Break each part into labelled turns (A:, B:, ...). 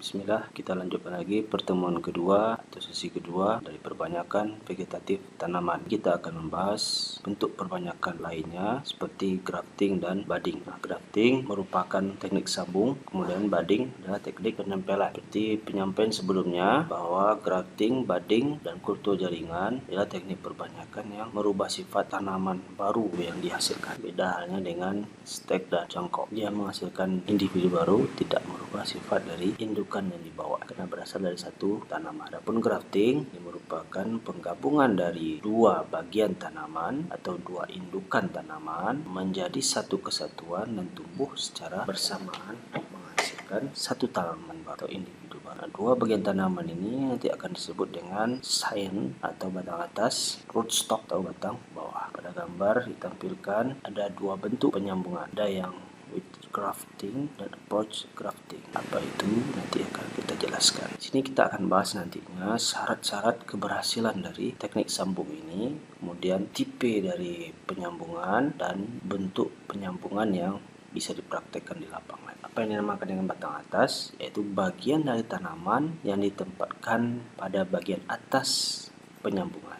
A: Bismillah, kita lanjutkan lagi pertemuan kedua atau sesi kedua dari perbanyakan vegetatif tanaman. Kita akan membahas bentuk perbanyakan lainnya seperti grafting dan budding. Grafting merupakan teknik sambung, kemudian budding adalah teknik penempelan. Seperti penyampaian sebelumnya bahwa grafting, budding, dan kultur jaringan adalah teknik perbanyakan yang merubah sifat tanaman baru yang dihasilkan. Beda halnya dengan stek dan cangkok. Dia menghasilkan individu baru, tidak merubah sifat dari indukan yang dibawa karena berasal dari satu tanaman. Adapun grafting ini merupakan penggabungan dari dua bagian tanaman atau dua indukan tanaman menjadi satu kesatuan dan tumbuh secara bersamaan menghasilkan satu tanaman atau individu baru. Dua bagian tanaman ini nanti akan disebut dengan sign atau batang atas, rootstock atau batang bawah. Pada gambar ditampilkan ada dua bentuk penyambungan. Ada yang with grafting dan approach grafting. Apa itu nanti akan kita jelaskan. Di sini kita akan bahas nantinya syarat-syarat keberhasilan dari teknik sambung ini, kemudian tipe dari penyambungan dan bentuk penyambungan yang bisa dipraktekkan di lapangan. Apa yang dinamakan dengan batang atas yaitu bagian dari tanaman yang ditempatkan pada bagian atas penyambungan.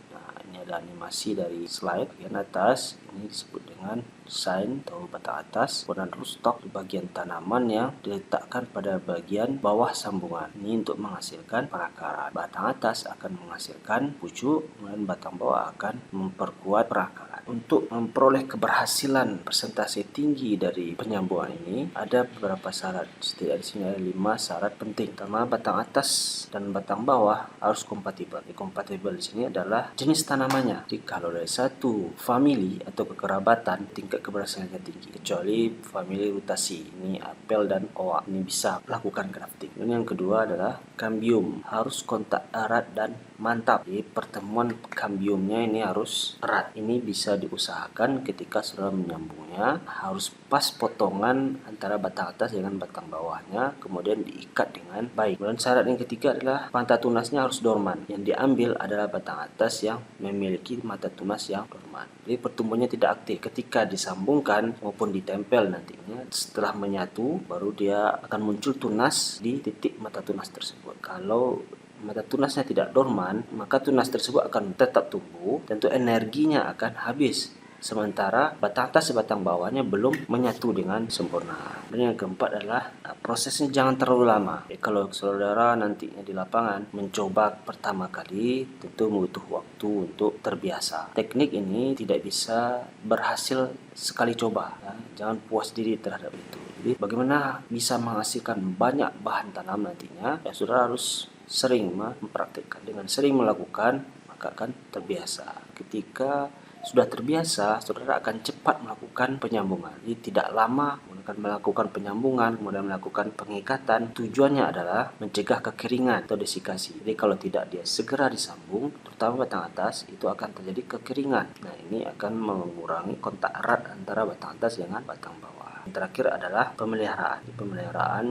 A: Ini ada animasi dari slide. Bagian atas ini disebut dengan sign atau batang atas, kemudian rootstock di bagian tanaman yang diletakkan pada bagian bawah sambungan. Ini untuk menghasilkan perakaran. Batang atas akan menghasilkan pucuk, kemudian batang bawah akan memperkuat perakaran. Untuk memperoleh keberhasilan persentase tinggi dari penyambungan ini ada beberapa syarat. Setidaknya di sini ada 5 syarat penting. Pertama, batang atas dan batang bawah harus kompatibel. Kompatibel di sini adalah jenis tanamannya. Jadi kalau dari satu famili atau kekerabatan tingkat keberhasilannya tinggi, kecuali famili rutasi. Ini apel dan oak. Ini bisa melakukan grafting. Dan yang kedua adalah kambium. Harus kontak erat dan mantap. Jadi pertemuan kambiumnya ini harus erat. Ini bisa diusahakan ketika sudah menyambungnya. Harus pas potongan antara batang atas dengan batang bawahnya, kemudian diikat dengan baik. Kemudian syarat yang ketiga adalah mata tunasnya harus dorman. Yang diambil adalah batang atas yang memiliki mata tunas yang dorman. Jadi pertumbuhannya tidak aktif. Ketika disambungkan maupun ditempel nantinya, setelah menyatu baru dia akan muncul tunas di titik mata tunas tersebut. Kalau mata tunasnya tidak dorman, maka tunas tersebut akan tetap tumbuh, tentu energinya akan habis. Sementara batang atas dan batang bawahnya belum menyatu dengan sempurna. Dan yang keempat adalah prosesnya jangan terlalu lama. Kalau saudara nantinya di lapangan mencoba pertama kali, tentu butuh waktu untuk terbiasa. Teknik ini tidak bisa berhasil sekali coba. Jangan puas diri terhadap itu. Jadi bagaimana bisa menghasilkan banyak bahan tanam nantinya? Ya saudara harus sering mempraktikkan. Dengan sering melakukan maka akan terbiasa. Ketika sudah terbiasa, saudara akan cepat melakukan penyambungan. Jadi tidak lama akan melakukan penyambungan, kemudian melakukan pengikatan. Tujuannya adalah mencegah kekeringan atau desikasi. Jadi kalau tidak dia segera disambung, terutama batang atas, itu akan terjadi kekeringan. Nah, ini akan mengurangi kontak erat antara batang atas dengan batang bawah. Yang terakhir adalah pemeliharaan. Pemeliharaan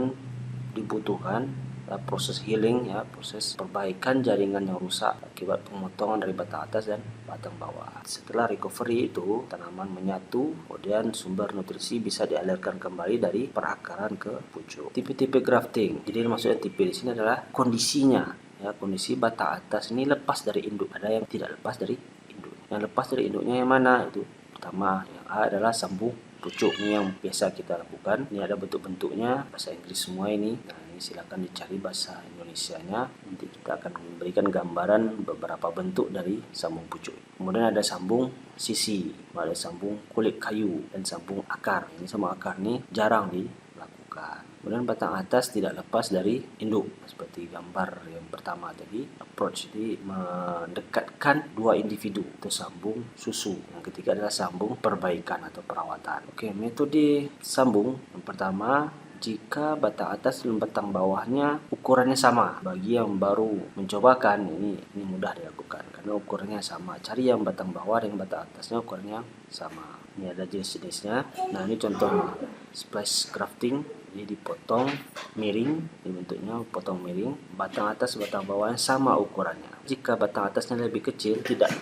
A: dibutuhkan proses healing, proses perbaikan jaringan yang rusak akibat pemotongan dari batang atas dan batang bawah. Setelah recovery itu tanaman menyatu, kemudian sumber nutrisi bisa dialirkan kembali dari perakaran ke pucuk. Tipe-tipe grafting. Jadi maksudnya tipe di sini adalah kondisinya. Kondisi batang atas ini lepas dari induk. Ada yang tidak lepas dari induk. Yang lepas dari induknya yang mana? Itu pertama, yang A adalah sambung pucuk. Ini yang biasa kita lakukan. Ini ada bentuk-bentuknya, bahasa Inggris semua ini. Nah, ini silakan dicari bahasa Indonesianya. Nanti kita akan memberikan gambaran beberapa bentuk dari sambung pucuk. Kemudian ada sambung sisi, ada sambung kulit kayu, dan sambung akar. Ini sambung akar ini jarang dilakukan. Kemudian batang atas tidak lepas dari induk, seperti gambar yang pertama tadi. Approach jadi mendekatkan dua individu, itu sambung susu. Yang ketiga adalah sambung perbaikan atau perawatan. Oke, metode sambung yang pertama, jika batang atas dan batang bawahnya ukurannya sama. Bagi yang baru mencobakan, ini mudah dilakukan karena ukurannya sama. Cari yang batang bawah dan batang atasnya ukurannya sama. Ini ada jenis-jenisnya. Nah, ini contoh splice grafting. Jadi dipotong miring, bentuknya potong miring, batang atas batang bawahnya sama ukurannya. Jika batang atasnya lebih kecil tidak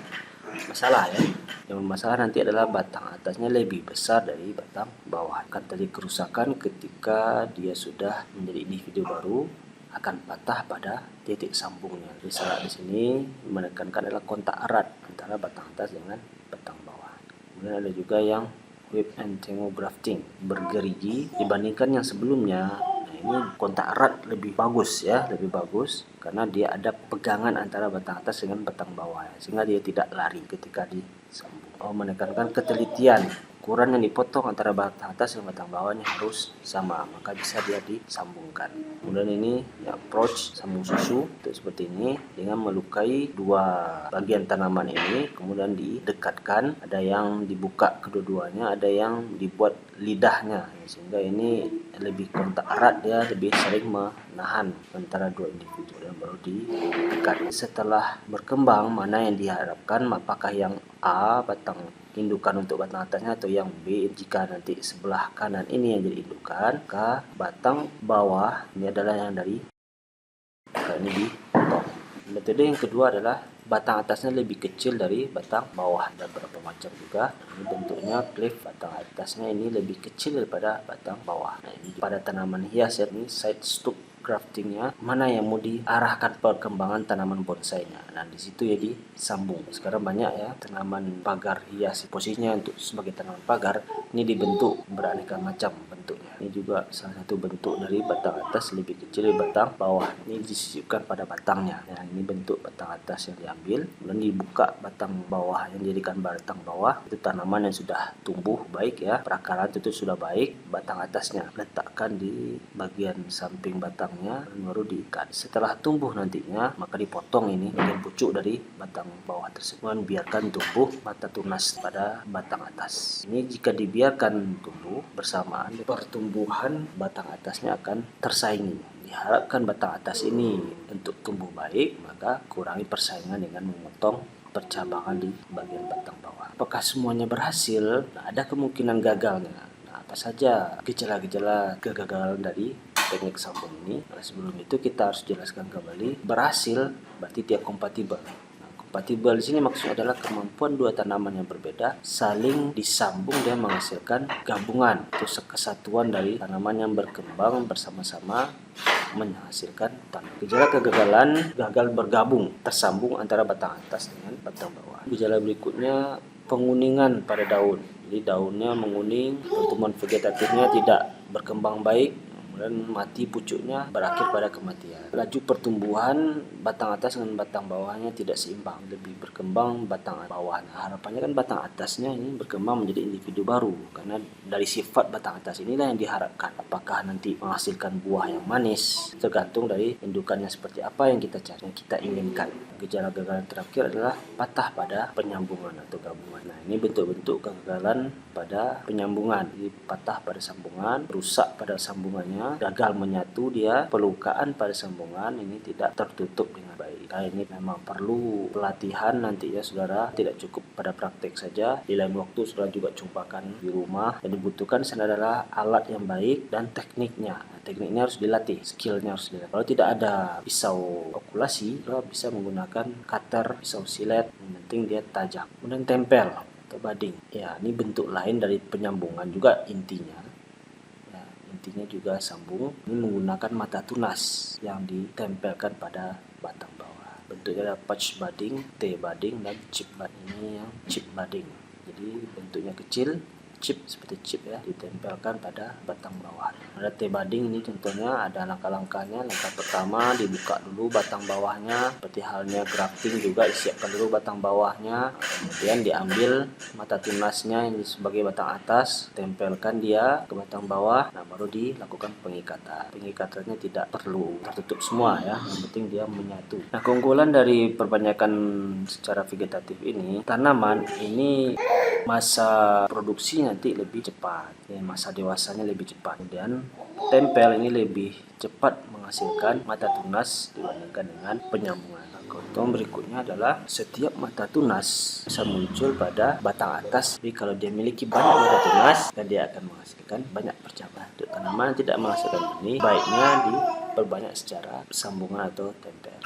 A: masalah ya. Yang bermasalah nanti adalah batang atasnya lebih besar dari batang bawah. Akan terjadi kerusakan ketika dia sudah menjadi individu baru akan patah pada titik sambungnya. Misalnya di sini menekankan adalah kontak erat antara batang atas dengan batang bawah. Kemudian ada juga yang whip and tango grafting, bergerigi dibandingkan yang sebelumnya. Nah, ini kontak erat lebih bagus ya, lebih bagus karena dia ada pegangan antara batang atas dengan batang bawah ya, sehingga dia tidak lari ketika disambung. Menekankan ketelitian. Ukuran yang dipotong antara batang atas dan batang bawahnya harus sama, maka bisa dia disambungkan. Kemudian ini approach sambung susu untuk seperti ini dengan melukai dua bagian tanaman ini, kemudian didekatkan. Ada yang dibuka kedua-duanya, ada yang dibuat lidahnya, sehingga ini lebih kontak erat, dia lebih sering menahan antara dua individu dan baru didekat. Setelah berkembang, mana yang diharapkan, apakah yang A batang indukan untuk batang atasnya atau yang B, jika nanti sebelah kanan ini yang jadi indukan, maka batang bawah ini adalah yang dari maka ini dipotong. Metode yang kedua adalah batang atasnya lebih kecil dari batang bawah. Ada beberapa macam juga. Ini bentuknya cleft, batang atasnya ini lebih kecil daripada batang bawah. Nah, ini pada tanaman hias ya, ini side stalk graftingnya, mana yang mau diarahkan perkembangan tanaman bonsainya. Nah, di situ ya disambung. Sekarang banyak ya tanaman pagar hias, posisinya untuk sebagai tanaman pagar ini dibentuk beraneka macam bentuknya. Ini juga salah satu bentuk dari batang atas lebih kecil dari batang bawah. Ini disisipkan pada batangnya. Nah, ini bentuk batang atas yang diambil, kemudian dibuka batang bawah yang dijadikan batang bawah. Itu tanaman yang sudah tumbuh baik ya, perakaran itu sudah baik. Batang atasnya letakkan di bagian samping batang baru diikat. Setelah tumbuh nantinya maka dipotong ini bagian pucuk dari batang bawah tersebut, biarkan tumbuh mata tunas pada batang atas. Ini jika dibiarkan tumbuh bersamaan, pertumbuhan batang atasnya akan tersaingi. Diharapkan batang atas ini untuk tumbuh baik, maka kurangi persaingan dengan memotong percabangan di bagian batang bawah. Apakah semuanya berhasil? Nah, ada kemungkinan gagalnya. Nah, apa saja gejala-gejala kegagalan dari teknik sambung ini? Nah, sebelum itu kita harus jelaskan kembali. Berhasil berarti dia kompatibel. Nah, kompatibel di sini maksudnya adalah kemampuan dua tanaman yang berbeda saling disambung dan menghasilkan gabungan atau kesatuan dari tanaman yang berkembang bersama-sama menghasilkan tanam. Gejala kegagalan, gagal bergabung, tersambung antara batang atas dengan batang bawah. Gejala berikutnya penguningan pada daun. Jadi daunnya menguning, pertumbuhan vegetatifnya tidak berkembang baik, kemudian mati pucuknya, berakhir pada kematian. Laju pertumbuhan batang atas dengan batang bawahnya tidak seimbang, lebih berkembang batang bawahnya. Harapannya kan batang atasnya ini berkembang menjadi individu baru, karena dari sifat batang atas inilah yang diharapkan. Apakah nanti menghasilkan buah yang manis, tergantung dari indukannya seperti apa yang kita cari, yang kita inginkan. Gejala kegagalan terakhir adalah patah pada penyambungan atau gabungan. Nah, ini bentuk-bentuk kegagalan pada penyambungan. Jadi patah pada sambungan, rusak pada sambungannya, gagal menyatu dia, pelukaan pada sambungan ini tidak tertutup dengan baik. Nah, ini memang perlu pelatihan nanti ya saudara, tidak cukup pada praktek saja. Di lain waktu saudara juga cumpakan di rumah. Yang dibutuhkan adalah alat yang baik dan tekniknya. Tekniknya harus dilatih, skillnya harus dilatih. Kalau tidak ada pisau okulasi, saudara bisa menggunakan cutter, pisau silet, yang penting dia tajam. Kemudian tempel atau bading. Ya, ini bentuk lain dari penyambungan juga intinya. Intinya juga sambung. Ini menggunakan mata tunas yang ditempelkan pada batang bawah. Bentuknya ada patch budding, T budding, dan chip budding. Ini yang chip budding. Jadi bentuknya kecil, chip seperti chip ya, ditempelkan pada batang bawah. Ada T budding ini contohnya, ada langkah-langkahnya. Langkah pertama dibuka dulu batang bawahnya, seperti halnya grafting juga disiapkan dulu batang bawahnya. Kemudian diambil mata tunasnya yang sebagai batang atas, tempelkan dia ke batang bawah. Nah, baru dilakukan pengikatan. Pengikatannya tidak perlu tertutup semua ya, yang penting dia menyatu. Nah, keunggulan dari perbanyakan secara vegetatif ini, tanaman ini masa produksi nanti lebih cepat ya, masa dewasanya lebih cepat. Kemudian tempel ini lebih cepat menghasilkan mata tunas dibandingkan dengan penyambungan. Contoh berikutnya adalah setiap mata tunas bisa muncul pada batang atas. Jadi kalau dia memiliki banyak mata tunas, dan dia akan menghasilkan banyak percabangan. Untuk tanaman yang tidak menghasilkan benih, baiknya diperbanyak secara sambungan atau tempel.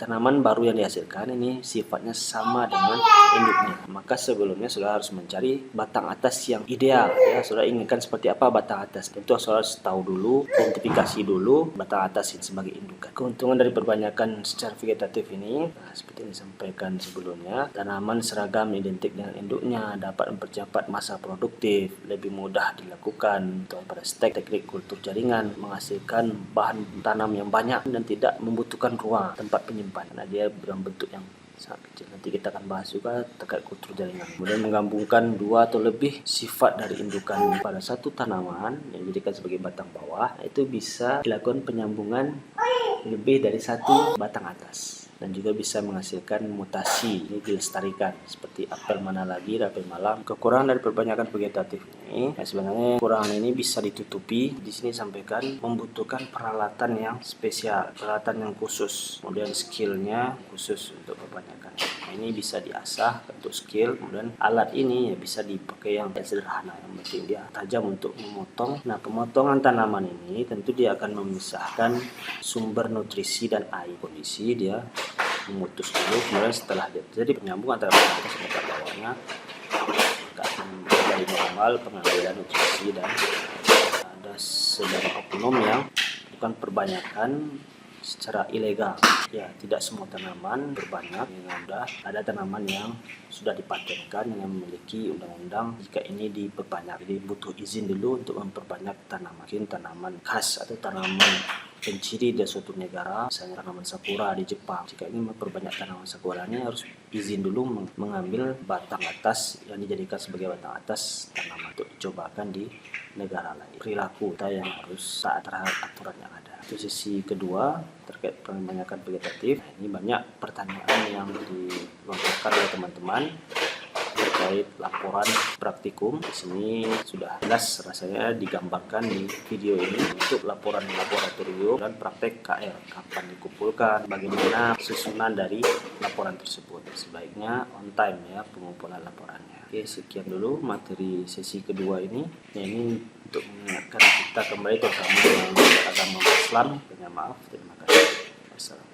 A: tanaman baru yang dihasilkan ini sifatnya sama dengan induknya. Maka sebelumnya saudara harus mencari batang atas yang ideal ya. Saudara inginkan seperti apa batang atas? Tentu saudara harus tahu dulu, identifikasi dulu batang atas ini sebagai indukan. Keuntungan dari perbanyakan secara vegetatif ini, seperti yang disampaikan sebelumnya, tanaman seragam identik dengan induknya, dapat mempercepat masa produktif, lebih mudah dilakukan pada teknik kultur jaringan, menghasilkan bahan tanam yang banyak dan tidak membutuhkan ruang tempat penyimpanan karena dia dalam bentuk yang sangat kecil. Nanti kita akan bahas juga terkait kultur jaringan. Kemudian menggabungkan dua atau lebih sifat dari indukan pada satu tanaman yang dijadikan sebagai batang bawah, itu bisa dilakukan penyambungan lebih dari satu batang atas dan juga bisa menghasilkan mutasi, ini dilestarikan seperti apel mana lagi, apel malam. Kekurangan dari perbanyakan vegetatif ini, sebenarnya kekurangan ini bisa ditutupi. Di sini sampaikan membutuhkan peralatan yang spesial, peralatan yang khusus, kemudian skillnya khusus untuk perbanyakan. Nah, ini bisa diasah untuk skill. Kemudian alat ini ya bisa dipakai yang sederhana, yang penting dia tajam untuk memotong. Nah, pemotongan tanaman ini tentu dia akan memisahkan sumber nutrisi dan air. Kondisi dia memutus dulu, kemudian setelah jadi penyambung antara batang atas dan batang bawahnya, maka akan menjadi normal pengambilan nutrisi. Dan ada sebagian oknum yang bukan perbanyakan secara ilegal ya. Tidak semua tanaman berbanyak dengan mudah. Ada tanaman yang sudah dipatenkan yang memiliki undang-undang jika ini diperbanyak, jadi butuh izin dulu untuk memperbanyak tanaman. Mungkin tanaman khas atau tanaman penciri dari suatu negara, misalnya tanaman sakura di Jepang. Jika ingin memperbanyak tanaman sakura ini harus izin dulu mengambil batang atas yang dijadikan sebagai batang atas tanaman untuk dicobakan di negara lain. Perilaku kita yang harus taat terhadap aturan yang ada. Itu sisi kedua terkait perbanyakan vegetatif. Ini banyak pertanyaan yang dilontarkan oleh teman-teman terkait laporan praktikum. Di sini sudah jelas rasanya digambarkan di video ini untuk laporan laboratorium dan praktek KL, kapan dikumpulkan, bagaimana susunan dari laporan tersebut. Sebaiknya on time ya pengumpulan laporannya. Oke, sekian dulu materi sesi kedua ini. Ya, ini untuk mengingatkan kita kembali terutama yang beragama Islam. Maaf, terima kasih. Wassalamualaikum.